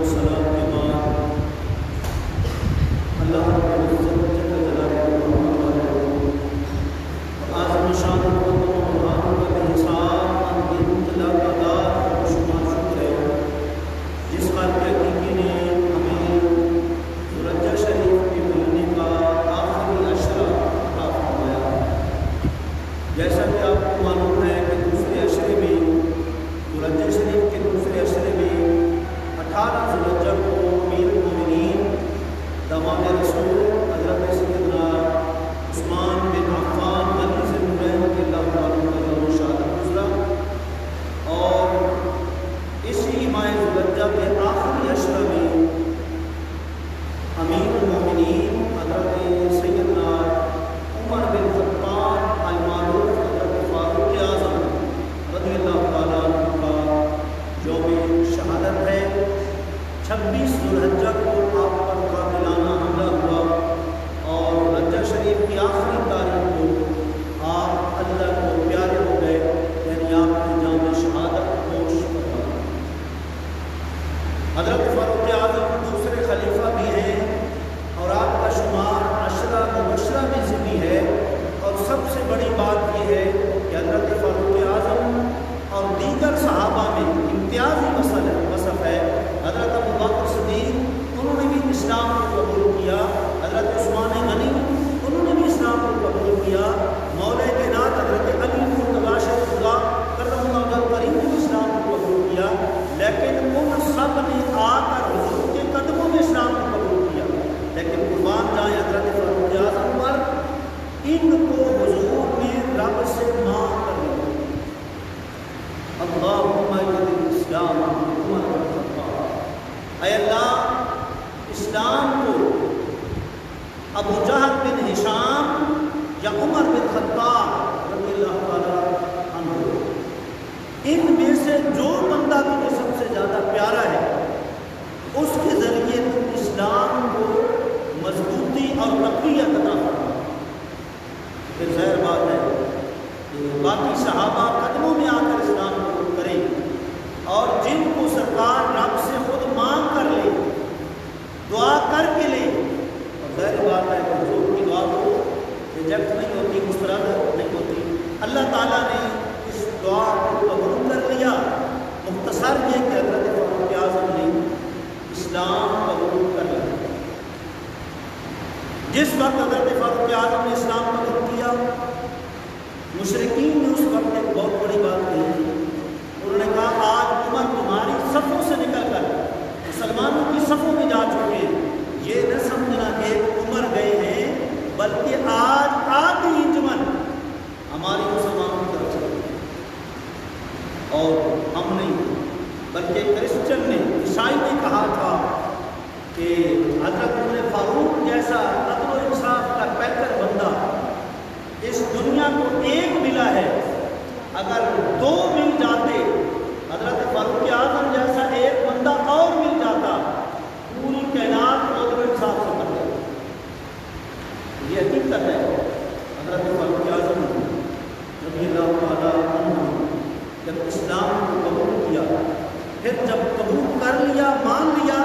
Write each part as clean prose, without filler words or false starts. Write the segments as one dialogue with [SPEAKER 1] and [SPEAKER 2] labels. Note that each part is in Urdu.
[SPEAKER 1] والسلام کے بعد اللہ رب العزت جل جلالہ اعظم شان و برہان کا حساب انتظار و شمار شکر ہے جس بات کے حقیقی نے ہمیں رجہ شریف کے ملنے کا آخری عشرہ عطا فرمایا. جیسا کہ آپ کو معلوم ہے کہ دوسرے عشرے میں رجہ شریف کے دوسرے عشرے میں 18 ذوالحجہ کو امیر المومنین داماد رسول حضرت سیدنا عثمان بن عفان غنی سے رضی اللہ تعالیٰ عنہ شہادت گزرا اور اسی ماہ ذوالحجہ کے آخری عشرہ میں امیر المومنین حضرت سیدنا عمر بن خطاب المعروف حضرت فاروق اعظم رضی اللہ تعالیٰ عنہ کا یوم شہادت ہے. 26 ذوالحجہ کو آپ پر قاتلانہ حملہ ہوا اور رجہ شریف کی آخری تاریخ کو آپ اللہ کو پیارے ہو گئے، یعنی آپ نے جام شہادت نوش کروایا. حضرت فاروق اعظم دوسرے خلیفہ بھی ہیں اور آپ کا شمار عشرہ مبشرہ میں سے بھی ہے. اور سب سے بڑی بات یہ ہے کہ حضرت فاروق اعظم اور دیگر صحابہ میں امتیازی وصف ہے. حضرت ابوبکر صدیق انہوں نے بھی اسلام کو قبول کیا، حضرت عثمان غنی انہوں نے بھی اسلام کو قبول کیا، مولا کائنات حضرت علی مرتضیٰ شریف اللہ کرم اللہ وجہہ کریم نے بھی اسلام کو قبول کیا. لیکن ان سب نے آ کر حضور کے قدموں میں اسلام کو قبول کیا. لیکن قربان جائیں حضرت فاروق اعظم پر، ان کو حضور نے رب سے مانگ کر لیا، اللہم اجعل الاسلام عمر بن خطاب، اے اللہ اسلام کو ابو جہل بن ہشام یا عمر بن خطاب رضی اللہ تعالیٰ عنہ، ان میں سے جو بندہ تمہیں سب سے زیادہ پیارا ہے اس کے ذریعے تم اسلام کو مضبوطی اور تقویت عطا فرما. پھر ظاہر بات ہے کہ باقی صحابہ قدموں میں آ کر اسلام قبول کریں اور جن کو سرکار رب سے خود مانگ کر لے، دعا کر کے لے، اور ظاہر بات ہے کہ حضور کی دعا کو ریجیکٹ نہیں ہوتی، مسترد نہیں ہوتی. اللہ تعالیٰ نے اس دعا کو قبول کر لیا. مختصر یہ کہ حضرت فاروق اعظم نے اسلام قبول کر لیا. جس وقت حضرت فاروق اعظم نے اسلام قبول کیا، مشرکین نے اس وقت ایک بہت بڑی بات کہی. انہوں نے کہا آج عمر تمہاری صفوں سے نکل کر مسلمانوں کی صفوں میں جا چکے ہیں. یہ نہ سمجھنا کہ عمر گئے ہیں، بلکہ آج آدھی انجمن ہماری مسلمانوں کی طرف سے، اور ہم نہیں بلکہ کرسچن نے، عیسائی نے کہا تھا کہ حضرت عمر فاروق جیسا عدل و انصاف کا پیکر بندہ اس دنیا کو ایک ملا ہے، اگر 2 مل جاتے، حضرت فاروق اعظم جیسا ایک بندہ اور مل جاتا، پوری کائنات کو عدل و انصاف سے کر دیتا. یہ حقیقت ہے. حضرت فاروق اعظم رضی اللہ تعالیٰ عنہ جب اسلام کو قبول کیا، پھر جب قبول کر لیا، مان لیا،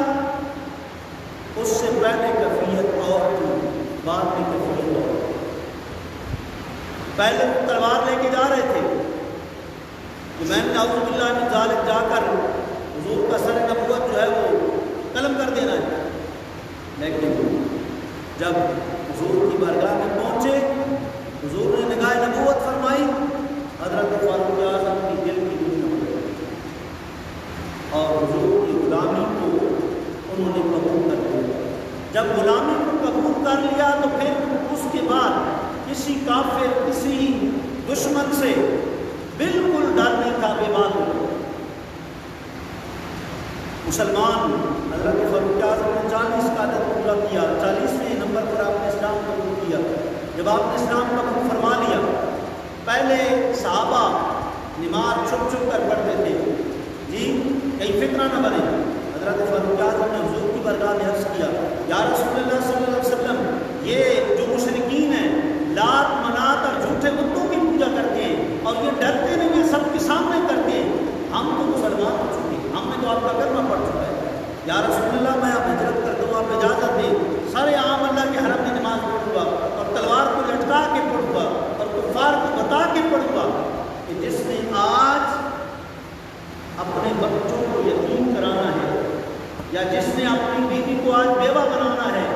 [SPEAKER 1] اس سے پہلے کیفیت اور تھی، بعد میں کیفیت اور. پہلے وہ تلوار لے کے جا رہے تھے کہ میں نے اعوذ باللہ من ذالک جا کر حضور کا سر نبوت جو ہے وہ قلم کر دینا ہے. لیکن جب حضور کی بارگاہ میں پہنچے، حضور نے نگاہ نبوت فرمائی، حضرت فاروق اعظم کی دل کی دنیا ہو گئی اور حضور کی غلامی کو انہوں نے قبول کر لیا. جب غلامی کو قبول کر لیا تو پھر اس کے بعد کسی کافر، کسی دشمن سے بالکل ڈر نہیں تھا، بے بات ہو گئے. مسلمان حضرت فاروق اعظم نے 40 کا عدد پورا کیا، 40ویں نمبر پر آپ نے اسلام قبول کیا. جب آپ نے اسلام قبول فرما لیا، پہلے صحابہ نماز چھپ چھپ کر پڑھتے تھے جی کہیں فتنہ نہ بنے. حضرت فاروق اعظم نے حضور کی بارگاہ میں عرض کیا، یا رسول اللہ صلی اللہ علیہ وسلم، یہ جو مشرکین ہیں لات منات اور جھوٹے بتوں کی پوجا کرتے ہیں اور یہ ڈرتے نہیں ہیں، سب کے سامنے کرتے ہیں. ہم تو مسلمان ہو چکے ہیں، ہم نے تو آپ کا کرنا پڑ چکا ہے، یا رسول اللہ میں اب ہجرت کر دوں، آپ اجازت دیں، سارے عام اللہ کے حرم میں نماز پڑھوں گا اور تلوار کو لٹکا کے پڑھوں گا اور کفار کو بتا کے پڑھوں گا کہ جس نے آج اپنے بچوں کو یتیم کرانا ہے یا جس نے اپنی بیوی کو آج بیوہ بنانا ہے،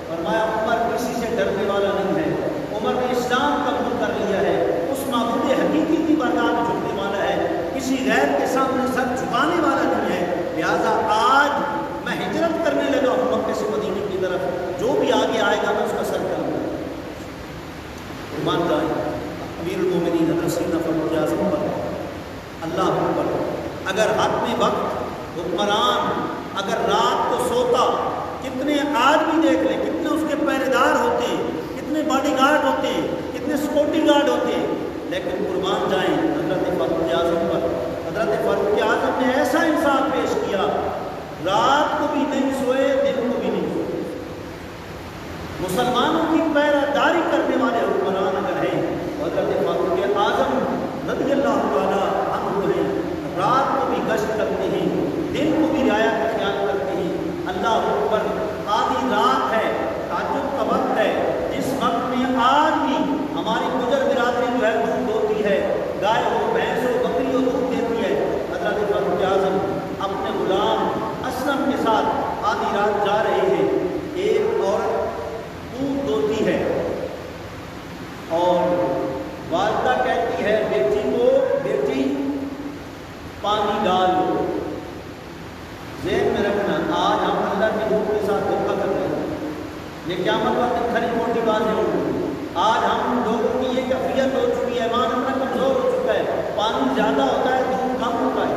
[SPEAKER 1] فرمایا عمر کسی سے ڈرنے والا نہیں ہے، عمر نے اسلام قبول کر لیا ہے، اس معبود حقیقی کی بارگاہ میں جھکنے والا ہے، کسی غیر کے سامنے سر جھکانے والا نہیں ہے، لہذا آج میں ہجرت کرنے لگا ہوں مکے سے مدینے کی طرف، جو بھی آگے آئے گا میں اس کا سر کروں گا۔ ایمان جائیں امیر المومنین حضرت سیدنا فاروق اعظم پر اللہ اکبر، اگر حد میں وقت حکمران اگر رات کو سوتا، کتنے آج بھی دیکھ لیں کتنے اس کے پہرے دار ہوتے، کتنے باڈی گارڈ ہوتے، کتنے سیکورٹی گارڈ ہوتے، لیکن قربان جائیں حضرت فاروق اعظم پر۔ حضرت فاروق اعظم نے ایسا انصاف پیش کیا، رات کو بھی نہیں سوئے، دن کو بھی نہیں سوئے۔ مسلمانوں کی پہرہ داری کرنے والے حکمران اگر ہیں، حضرت فاروق اعظم رضی اللہ تعالیٰ عنہ ہیں، رات کو بھی گشت کرتے ہیں، دن کو بھی رعایا کا خیال کرتے ہیں۔ اللہ اکبر، آدھی رات ہے، تہجد کا وقت ہے، جس وقت میں آج بھی ہماری گجر برادری جو ہے دودھ ہوتی ہے، گائے ہو بھینس ہو بکری ہو دودھ دیتی ہے، حضرت فاروق اعظم اپنے غلام اسلم کے ساتھ آدھی رات جا رہے ہیں، ایک عورت دودھ دوتی ہے اور والدہ کہتی ہے بیٹی کو، بیٹی پانی ڈال دو۔ ذہن میں رکھنا آج ہم اللہ کے نور کے ساتھ دھوکہ کر رہے ہیں، یہ قیامت وقت کھری موٹی باتیں ہوگی۔ آج ہم لوگوں کی یہ کیفیت ہو چکی ہے، ایمان اپنا کمزور ہو چکا ہے، پانی زیادہ ہوتا ہے دودھ کم ہوتا ہے،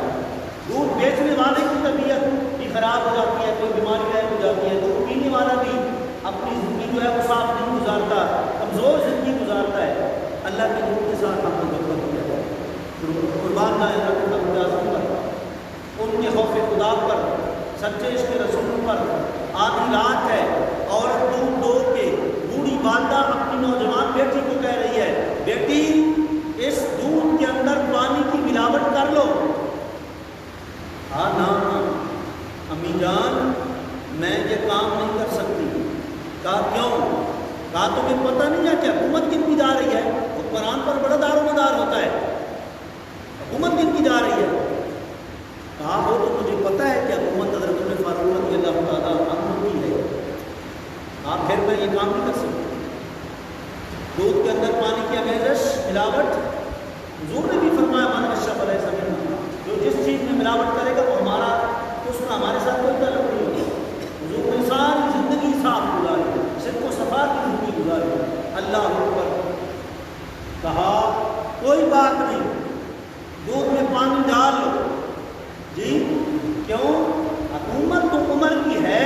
[SPEAKER 1] دودھ بیچنے والے کی طبیعت بھی خراب ہو جاتی ہے، کوئی بیماری غائب ہو جاتی ہے، دودھ پینے والا بھی اپنی زندگی جو ہے وہ صاف نہیں گزارتا، کمزور زندگی گزارتا ہے۔ اللہ کے نور کے ساتھ ہم نے دھوکہ کیا ہے۔ قربان جائیں حضرت فاروق اعظم پر، ان کے خوف خدا پر، سچے عشق رسول پر۔ آدھی رات ہے، عورت دودھ دو کے بوڑھی والدہ اپنی نوجوان بیٹی کو کہہ رہی ہے بیٹی اس دودھ کے اندر پانی کی ملاوٹ کر لو۔ ہاں نا امی جان میں یہ کام نہیں کر سکتی۔ کہا کیوں؟ کہا تمہیں پتہ نہیں ہے کہ حکومت کن کی جا رہی ہے؟ حکمران پر بڑا دار و مدار ہوتا ہے، حکومت کن کی جا رہی ہے؟ کہا وہ تو مجھے پتہ ہے کہ حکومت حضرت عمر فاروق رضی اللہ تعالیٰ عنہ کی ہے۔ کہا پھر میں یہ کام نہیں کر سکتی۔ دودھ کے اندر پانی کی آمیزش ملاوٹ، حضور نے بھی فرمایا من اشرب علیہ سمنا، جو جس چیز میں ملاوٹ کرے گا وہ ہمارا، اس کا ہمارے ساتھ کوئی تعلق نہیں ہوگا۔ حضور نے ساری زندگی صاف گزاری، صرف و صفا کی زندگی گزاری۔ اللہ اکبر، کہا کوئی بات نہیں دودھ میں پانی ڈال لو۔ جی کیوں؟ حکومت تو عمر کی ہے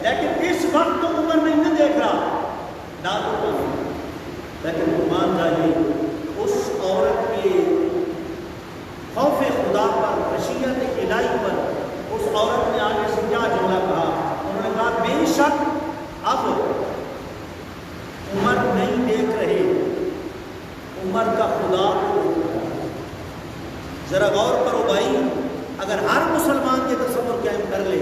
[SPEAKER 1] لیکن اس وقت تو عمر نہیں دیکھ رہا، ڈالو پانی۔ لیکن قربان جائیے اس عورت کے خوف خدا پر، خشیت الہی پر، اس عورت نے آگے سے کیا جملہ کہا؟ انہوں نے کہا بے شک اب عمر نہیں دیکھ رہے، عمر کا خدا کو دیکھ رہا۔ ذرا غور کرو بھائی، اگر ہر مسلمان کے تصور قائم کر لے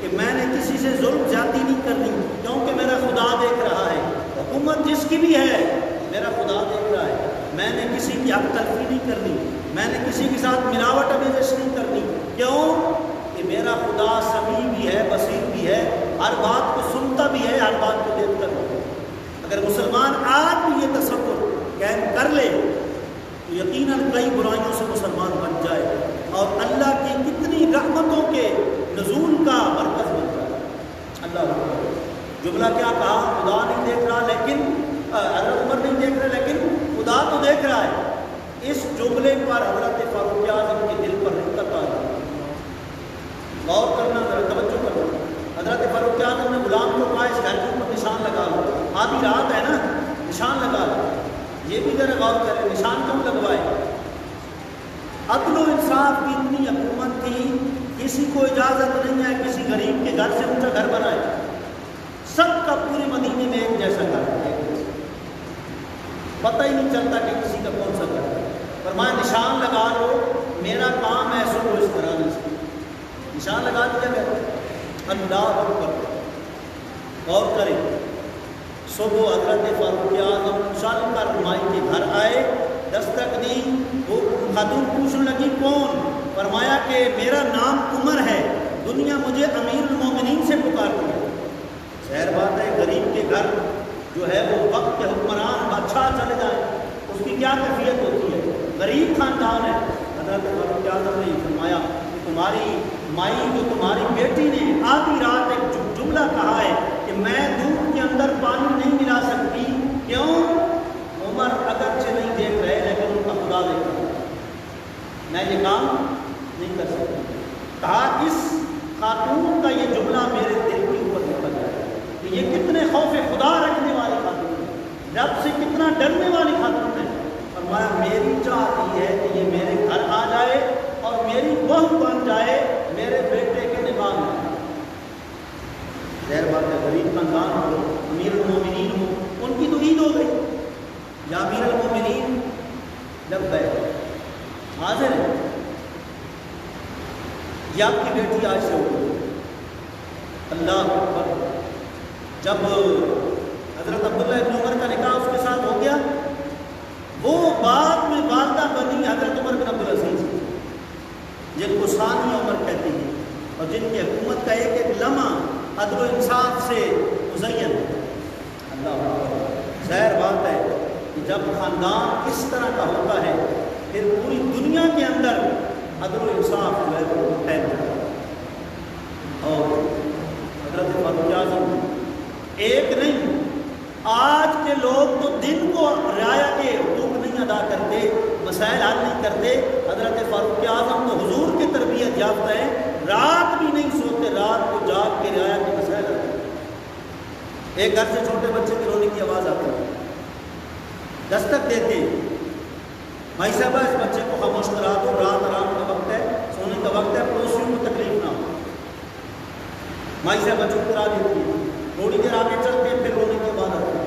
[SPEAKER 1] کہ میں نے کسی سے ظلم زیادتی نہیں کرنی کیونکہ میرا خدا دیکھ رہا ہے، حکومت جس کی بھی ہے میرا خدا دیکھ رہا ہے، میں نے کسی کی حق تلفی نہیں کرنی، میں نے کسی کے ساتھ ملاوٹ آمیزش نہیں کرنی، کیوں کہ میرا خدا سمیع بھی ہے، بصیر بھی ہے، ہر بات کو سنتا بھی ہے، ہر بات کو دیکھتا بھی ہے۔ اگر مسلمان آج بھی یہ تصور قائم کر لے تو یقیناً کئی برائیوں سے مسلمان بن جائے اور اللہ کی کتنی رحمتوں کے نزول کا مرکز بن جائے۔ اللہ جملہ کیا کہا؟ خدا نہیں دیکھ رہا لیکن حضرت عمر نہیں دیکھ رہا لیکن خدا تو دیکھ رہا ہے۔ اس جملے پر حضرت فاروق اعظم کے دل پر رقت آ گئی۔ غور کرنا، ذرا توجہ کرنا۔ حضرت فاروق اعظم نے غلام کو کہا اس گھر کے اوپر نشان لگا لو، آدھی رات ہے نا، نشان لگا لو۔ یہ بھی ذرا غور کریں، نشان کیوں لگوائے؟ عدل و انصاف کی اتنی حکومت تھی، کسی کو اجازت نہیں ہے کسی غریب کے گھر سے اونچا گھر بنائے، سب کا پورے مدینے میں ایک جیسا گھر ہے، پتہ ہی نہیں چلتا کہ کسی کا کون سا گھر ہے۔ فرمایا نشان لگا لو، میرا کام ہے سو اس طرح سے نشان لگا دیا گیا۔ اللہ اکبر. غور کریں. صبح حضرت فاروق اعظم چل کر مائی کے گھر آئے, دستک دی. وہ خاتون پوچھنے لگی کون؟ فرمایا کہ میرا نام عمر ہے, دنیا مجھے امیر المومنین سے پکارتی ہے. ظاہر بات ہے غریب کے گھر جو ہے وہ وقت کے حکمران بادشاہ چلے جائیں, اس کی کیا کیفیت ہوتی ہے؟ غریب خاندان ہے. حضرت فاروق اعظم نے فرمایا تمہاری مائی جو تمہاری بیٹی نے آدھی رات ایک جملہ کہا ہے کہ میں دودھ کے اندر پانی نہیں ملا سکتی. کیوں؟ عمر اگرچہ نہیں دیکھ رہے لیکن ان کا خدا دیکھ رہا ہے, میں یہ کام نہیں کر سکتی. کہا اس خاتون کا یہ جملہ میرے دل کے اوپر نکل جائے کہ یہ کتنے خوف خدا رکھنے والی خاتون ہے, رب سے کتنا ڈرنے والی خاتون ہے. فرمایا میری چاہتی ہے کہ یہ میرے گھر آ جائے اور میری بہو بن جائے, میرے بیٹے کے نکاح میں. ظاہر بات ہے غریب خاندان ہو, امیر المومنین ہو, ان کی تو عید ہو گئی. یا امیر المومنین جب گئے حاضر ہے, یہ آپ کی بیٹی آج سے ہو گئی. اللہ اکبر. جب حضرت عبداللہ ابن عمر کا نکاح اس کے ساتھ ہو گیا, وہ بعد میں والدہ بنی حضرت عمر بن عبدالعزیز, جن کو ثانی عمر کہتے ہیں اور جن کی حکومت کا ایک ایک لمحہ عدل و انصاف سے مزین ہے. اللہ اکبر. ظاہر بات ہے کہ جب خاندان اس طرح کا ہوتا ہے پھر پوری دنیا کے اندر عدل و انصاف جو ہے وہ قائم ہوتا ہے. اور حضرت فاروق اعظم ایک نہیں, آج کے لوگ تو دن کو رعایا کے حقوق نہیں ادا کرتے, مسائل حل نہیں کرتے. حضرت فاروق اعظم تو حضور کی تربیت یافتہ ہیں, رات بھی نہیں سوتے, رات کو جاگ کے رعایا کے مسائل حل کرتے. ایک گھر سے چھوٹے بچے کے رونے کی آواز آتی ہے, دستک دیتے بھائی صاحبہ اس بچے کو خاموش کرا دو, رات آرام کا وقت ہے, سونے کا وقت ہے, پڑوسیوں کو تکلیف نہ ہو. مائی صاحبہ چپ کرا دیتی ہے, تھوڑی دیر آگے چلتے ہیں پھر رونے کی آواز آتی ہے,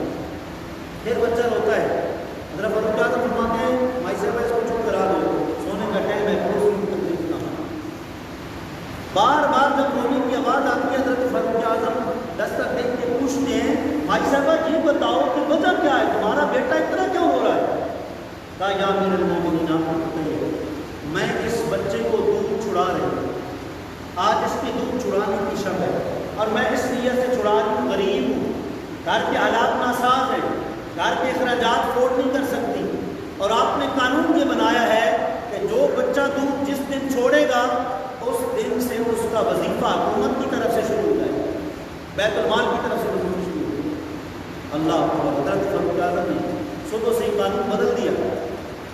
[SPEAKER 1] پھر بچہ روتا ہے. حضرت فاروق اعظم فرماتے ہیں مائی صاحبہ اس کو چپ کرا دو, سونے کا ٹائم ہے, پڑوسیوں کو تکلیف نہ ہو. بار بار جب رونے کی آواز آتی ہے حضرت فاروق اعظم دستک دیکھ کے پوچھتے ہیں بھائی صاحبہ یہ بتاؤ کہ وجہ کیا ہے, تمہارا بیٹا اتنا کیوں ہو رہا ہے؟ کہا یا امیر المومنین آپ کو پتہ ہے میں اس بچے کو دودھ چھڑا رہی ہوں, آج اس کی دودھ چھڑانے کی شب ہے, اور میں اس نیت سے چھڑا رہی ہوں, غریب ہوں, گھر کے حالات ناساز ہیں, گھر کے اخراجات افورڈ نہیں کر سکتی, اور آپ نے قانون یہ بنایا ہے کہ جو بچہ دودھ جس دن چھوڑے گا اس دن سے اس کا وظیفہ حکومت کی طرف سے شروع ہو جائے, بیت المال کی طرف سے شروع ہو. اللہ حضرت فاروق اعظم نے صبح سے ہی قانون بدل دیا.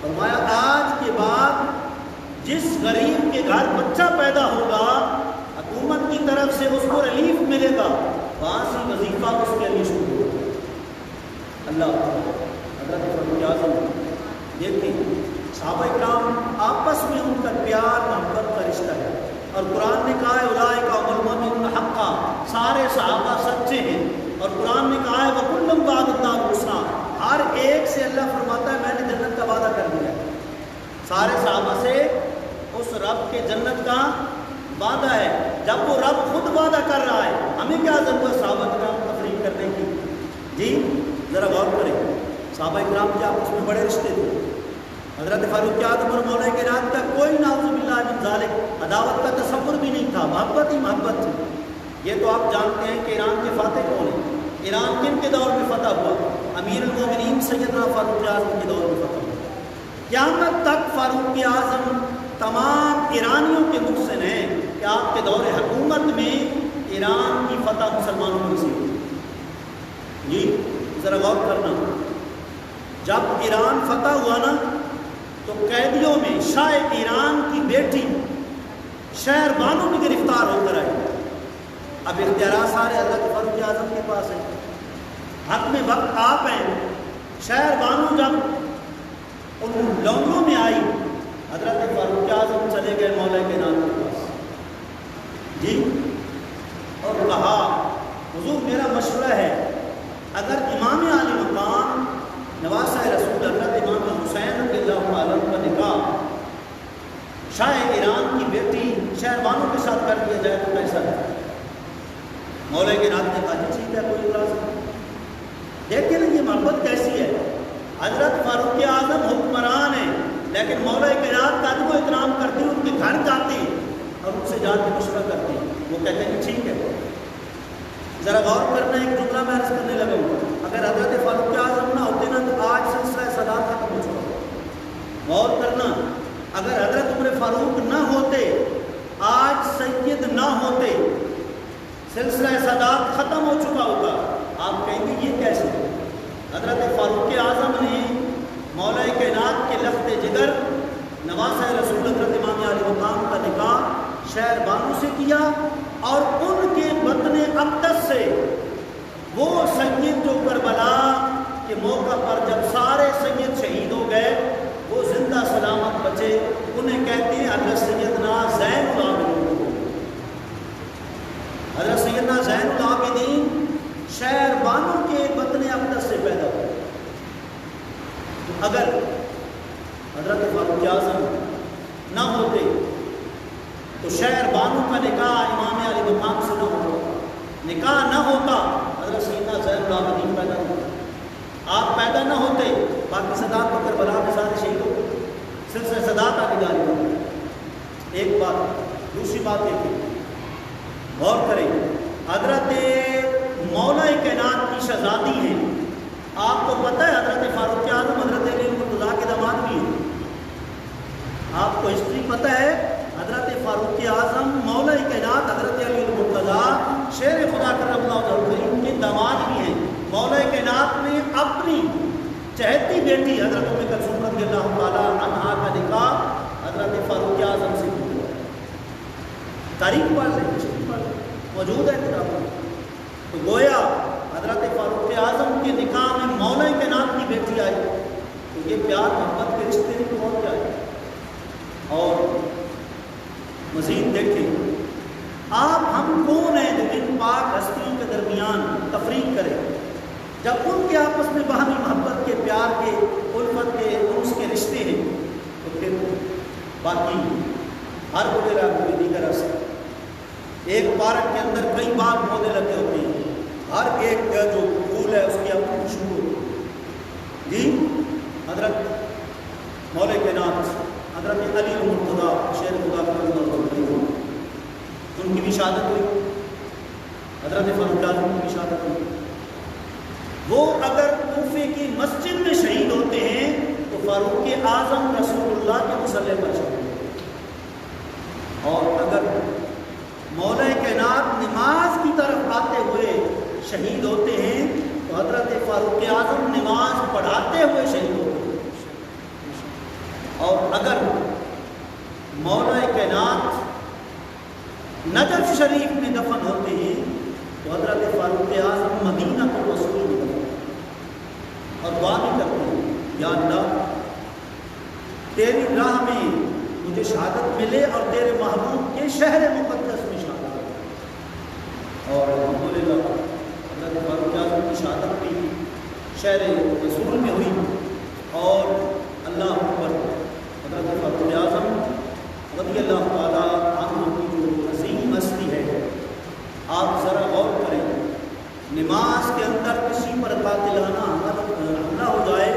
[SPEAKER 1] فرمایا آج کے بعد جس غریب کے گھر بچہ پیدا ہوگا حکومت کی طرف سے اس کو ریلیف ملے گا, وہاں سے وظیفہ اس کے لیے شروع ہوگا. اللہ حضرت فاروق اعظم دیکھیں صحابہ کرام آپس میں ان کا پیار محبت کا رشتہ ہے, اور قرآن نے کہا ہے اولئک هم المؤمنون حقا, سارے صحابہ سچے ہیں, اور قرآن نے کہا ہے وَكُلًّا وَعَدَ اللَّهُ الْحُسْنَىٰ, ہر ایک سے اللہ فرماتا ہے میں نے جنت کا وعدہ کر دیا ہے. سارے صحابہ سے اس رب کے جنت کا وعدہ ہے. جب وہ رب خود وعدہ کر رہا ہے ہمیں کیا ضرورت صحابہ کرام تفریح کرنے کی؟ جی ذرا غور کریں, صحابہ کرام کے آپس میں بڑے رشتے تھے. حضرت فاروق اعظم اور مولا کائنات کا کوئی نعوذ باللہ من ذالک عداوت کا تصور بھی نہیں تھا, محبت ہی محبت تھی. یہ تو آپ جانتے ہیں کہ ایران کے فاتح کون ہیں, ایران کن کے دور میں فتح ہوا؟ امیر المومنین سیدنا فاروق اعظم کے دور میں فتح ہوا. قیامت تک فاروق اعظم تمام ایرانیوں کے محسن ہیں کہ آپ کے دور حکومت میں ایران کی فتح مسلمانوں کو نصیب ہوئی. جی ذرا غور کرنا, جب ایران فتح ہوا نا تو قیدیوں میں شاہ ایران کی بیٹی شہر بانو بھی گرفتار ہو کر آئی. اب اختیارات سارے حضرت فاروق اعظم کے پاس ہیں, حق میں وقت آپ ہیں. شہر بانو جب ان لونگوں میں آئی حضرت فاروق اعظم چلے گئے مولا کائنات کے پاس, جی, اور کہا حضور میرا مشورہ ہے اگر امام علی مقام نواسہ رسول حضرت امام حسین رضی اللہ عنہ کا نکاح شاہ ایران کی بیٹی شہر بانو کے ساتھ کر دیا جائے تو کیسا ہے؟ کائنات نے کہا ٹھیک ہے کوئی اعتراض نہیں. دیکھیں نا یہ محبت کیسی ہے. حضرت فاروق اعظم حکمران ہیں لیکن مولا کائنات کا ادب و احترام کرتے ہیں, ان کے گھر جاتے ہیں اور ان سے جا کے مشورہ کرتے ہیں. وہ کہتے ہیں کہ ٹھیک ہے. ذرا غور کرنا ایک جملہ میں عرض کرنے لگا ہوں, اگر حضرت فاروق اعظم نہ ہوتے نا تو آج سلسلہ صدات ختم ہو چکا. غور کرنا, اگر حضرت عمر فاروق نہ ہوتے, آج سید نہ ہوتے, سلسلہ صدات ختم ہو چکا ہوگا. آپ کہیں گے یہ کیسے؟ حضرت فاروق اعظم نے مولا کائنات کے لخت جگر نواسہ رسول حضرت امام علی مقام کا نکاح شہر بانو سے کیا, اور ان کے بطن اقدس سے وہ سید جو کربلا کے موقع پر جب سارے سید شہید ہو گئے وہ زندہ سلامت بچے, انہیں کہتے ہیں حضرت سیدنا زین العابدین. حضرت سیدنا زین العابدین شہر بانو کے بطن اقدس سے پیدا ہوئے. اگر حضرت فاروق اعظم نہ ہوتے تو شہر بانو کا نکاح امام علی مقام سے نہ ہوتا, نکاح نہ ہوتا حضرت سیدنا زین العابدین پیدا ہوتا, آپ پیدا نہ ہوتے باقی صدات کو کربلا میں سارے شہید ہوتے, سلسلہ صدات آگے جاری ہوتے. ایک بات. دوسری بات دیکھیں, غور کریں, حضرت مولا کائنات کی شہزادی ہیں. آپ کو پتہ ہے حضرت فاروق اعظم حضرت علی المرتضیٰ کے داماد بھی ہیں. آپ کو ہسٹری پتہ ہے, حضرت فاروق اعظم مولا کائنات حضرت علی المرتضیٰ شیر خدا کرم اللہ وجہہ ان کے داماد بھی ہیں. مولا کائنات نے اپنی چہیتی بیٹی حضرت ام کلثوم رضی اللہ تعالیٰ عنہا کا نکاح حضرت فاروق اعظم سے کیا. تاریخ پڑھ لیں, موجود ہے کتابوں میں. تو گویا حضرت فاروق اعظم کے نکاح میں مولا کائنات کی بیٹی آئی, تو یہ پیار محبت کے رشتے کی بہت کیا ہے. اور مزید دیکھیں, آپ ہم کون ہیں جو ان پاک ہستیوں کے درمیان تفریق کریں, جب ان کے آپس میں باہمی محبت کے, پیار کے, الفت کے, انس کے رشتے ہیں, تو پھر باقی ہر وغیرہ کوئی دیگر اثر. ایک پارک کے اندر کئی باغ پودے لگے ہوتے ہیں, ہر ایک جو پھول ہے اس کی اپنی خوشبو جی. حضرت مولا کائنات حضرت علی المرتضیٰ شیر خدا کرم اللہ وجہہ ان کی بھی شہادت ہوئی, حضرت فاروق اعظم کی بھی شہادت ہوئی. وہ اگر کوفے کی مسجد میں شہید ہوتے ہیں تو فاروق اعظم رسول اللہ کے مصلی پر شہید ہوتے ہیں. اور اگر مولا کائنات نماز کی طرف آتے ہوئے شہید ہوتے ہیں تو حضرت فاروق اعظم نماز پڑھاتے ہوئے شہید ہوتے ہیں. اور اگر مولا کائنات نجف شریف میں دفن ہوتے ہیں تو حضرت فاروق اعظم مدینہ کو رسول میں دفن اور دعا بھی کرتے ہیں, یا اللہ تیری راہ میں مجھے شہادت ملے اور تیرے محبوب کے شہر مقدس میں شہادت. اور الحمدللہ حضرت فاروق اعظم کی شہادت بھی شہر رسول میں ہوئی. اور اللہ اکبر, حضرت فاروق اعظم رضی اللہ تعالیٰ عنہ کی جو عظیم ہستی ہے, آپ ذرا غور کریں. نماز کے اندر کسی پر قاتلانہ حملہ ہو جائے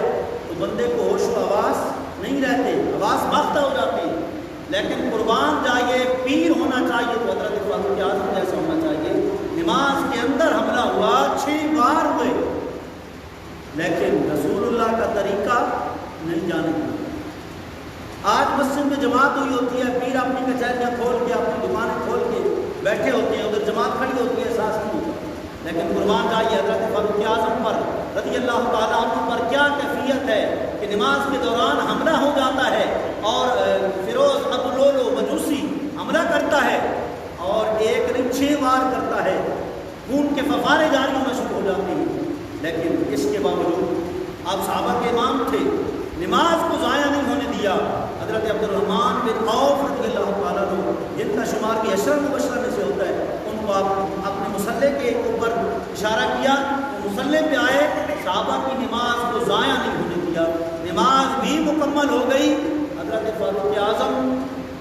[SPEAKER 1] تو بندے کو ہوش و آواز نہیں رہتے, آواز باختہ ہو جاتی ہے. لیکن قربان جائیے, پیر ہونا چاہیے تو حضرت فاروق اعظم جیسا ہونا چاہیے. نماز کے اندر حملہ ہوا, 6 بار ہوئے, لیکن رسول اللہ کا طریقہ نہیں جانے دیا. آج مسجد میں جماعت ہوئی ہوتی ہے, پیر اپنی کچہریاں کھول کے, اپنی دکانیں کھول کے بیٹھے ہوتے ہیں, ادھر جماعت کھڑی ہوتی ہے, احساس نہیں ہوتا. لیکن قربان جائیے حضرت فاروق اعظم پر رضی اللہ تعالیٰ عنہ پر کیا کیفیت ہے کہ نماز کے دوران حملہ ہو جاتا ہے اور فیروز ابو لولو مجوسی حملہ کرتا ہے اور ایک نہیں 6 بار کرتا ہے, خون کے فوارے جاری ہونا شروع ہو جاتے ہیں. لیکن اس کے باوجود آپ صحابہ کے امام تھے, نماز کو ضائع نہیں ہونے دیا. حضرت عبد الرحمن بن عوف رضی اللہ تعالیٰ عنہ جن کا شمار بھی 10 مبشرہ میں سے ہوتا ہے, ان کو آپ اپنے مصلی کے اوپر اشارہ کیا, وہ مصلی پہ آئے, صحابہ کی نماز کو ضائع نہیں ہونے دیا. نماز بھی مکمل ہو گئی. حضرت فاروق اعظم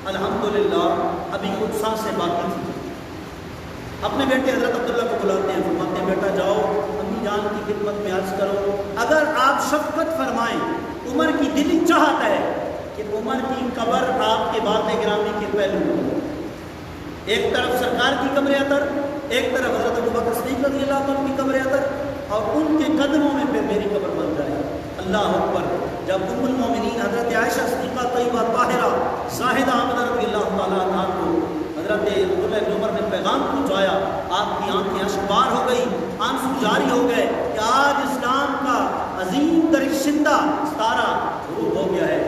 [SPEAKER 1] الحمدللہ ابھی کچھ سانسیں باقی تھی. اپنے بیٹے حضرت عبداللہ کو بلاتے ہیں، فرماتے ہیں بیٹا جاؤ امی جان کی خدمت میں عرض کرو، اگر آپ شفقت فرمائیں، عمر کی دلی چاہت ہے کہ عمر کی قبر آپ کے بات گرامی کے پہلو، ایک طرف سرکار کی قبر اطہر، ایک طرف حضرت ابوبکر صدیق رضی اللہ عنہ کی قبر اطہر، اور ان کے قدموں میں پھر میری قبر بن جائے۔ اللہ اکبر۔ جب ام المومنین حضرت عائشہ صدیقہ طیبہ طاہرہ زاہدہ آمنہ رضی اللہ تعالیٰ عنہ کو حضرت عبداللہ بن عمر نے پیغام پہنچایا، آپ کی آنکھیں اشکبار ہو گئی، آنسو جاری ہو گئے کہ آج اسلام کا عظیم درخشندہ ستارہ غروب ہو گیا ہے۔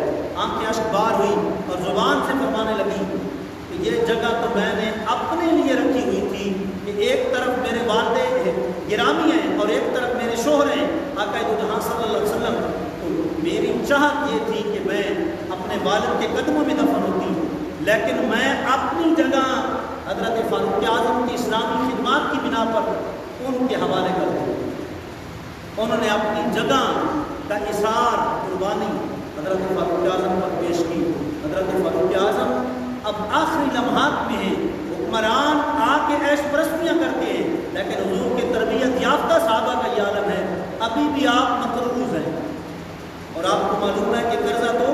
[SPEAKER 1] آنکھیں اشکبار ہوئی اور زبان سے فرمانے لگی کہ یہ جگہ تو میں نے اپنے لیے رکھی ہوئی تھی کہ ایک طرف میرے والد گرامی ہیں اور ایک طرف میرے شوہر ہیں آقا دو جہاں صلی اللہ علیہ وسلم، تو میری چاہت یہ تھی کہ میں اپنے والد کے قدموں میں دفن ہوتی، لیکن میں اپنی جگہ حضرت فاروق اعظم کی اسلامی خدمات کی بنا پر ان کے حوالے کر دوں۔ انہوں نے اپنی جگہ کا اظہار قربانی حضرت فاروق اعظم پر پیش کی۔ حضرت فاروق اعظم اب آخری لمحات میں ہیں، حکمران آ کے عیش پرستیاں کرتے ہیں، لیکن حضور کے تربیت یافتہ صحابہ کا یہ عالم ہے، ابھی بھی آپ مقروض ہیں۔ اور آپ کو معلوم ہے کہ قرضہ تو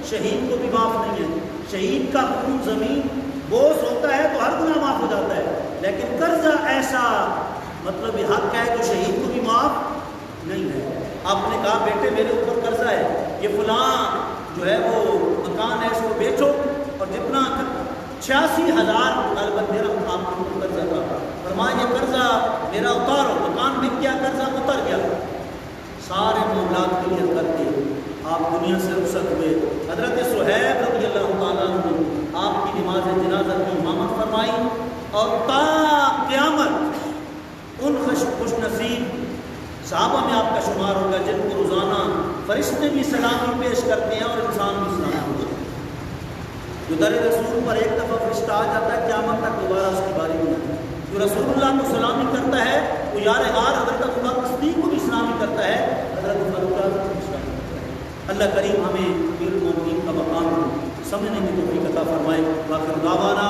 [SPEAKER 1] شہید کو بھی معاف نہیں ہے، شہید کا خون زمین بوس ہوتا ہے تو ہر گناہ معاف ہو جاتا ہے، لیکن قرضہ ایسا مطلب حق ہے جو شہید کو بھی معاف نہیں ہے۔ آپ نے کہا بیٹے میرے اوپر قرضہ ہے، یہ فلاں جو ہے وہ مکان ہے اس کو بیچو، اور جتنا 86,000 غالباً درہم آپ کے اوپر قرضہ تھا، فرمایا یہ قرضہ میرا اتارو، مکان بک گیا، قرضہ اتر گیا۔ سارے معاملات کے لیے کرتے آپ دنیا سے رخصت ہوئے۔ حضرت صہیب رضی اللہ تعالیٰ عنہ آپ کی نماز جنازہ کی امامت فرمائی، اور تا قیامت ان خوش نصیب صحابہ میں آپ کا شمار ہوگا جن کو روزانہ فرشتے بھی سلامی پیش کرتے ہیں اور انسان بھی سلامی پیش کرتے ہیں۔ جو در رسول پر ایک دفعہ فرشتہ آ جاتا ہے قیامت تک دوبارہ اس کی باری نہیں آتی۔ جو رسول اللہ کو سلامی کرتا ہے وہ یار غار حضرت ابوبکر صدیق کو بھی سلامی کرتا ہے، حضرت فاروق اعظم کو بھی سلامی کرتا ہے۔ اللہ کریم ہمیں امیر المومنین کا مقام سمجھنے کی توفیق عطا فرمائے۔ آخر دعوانا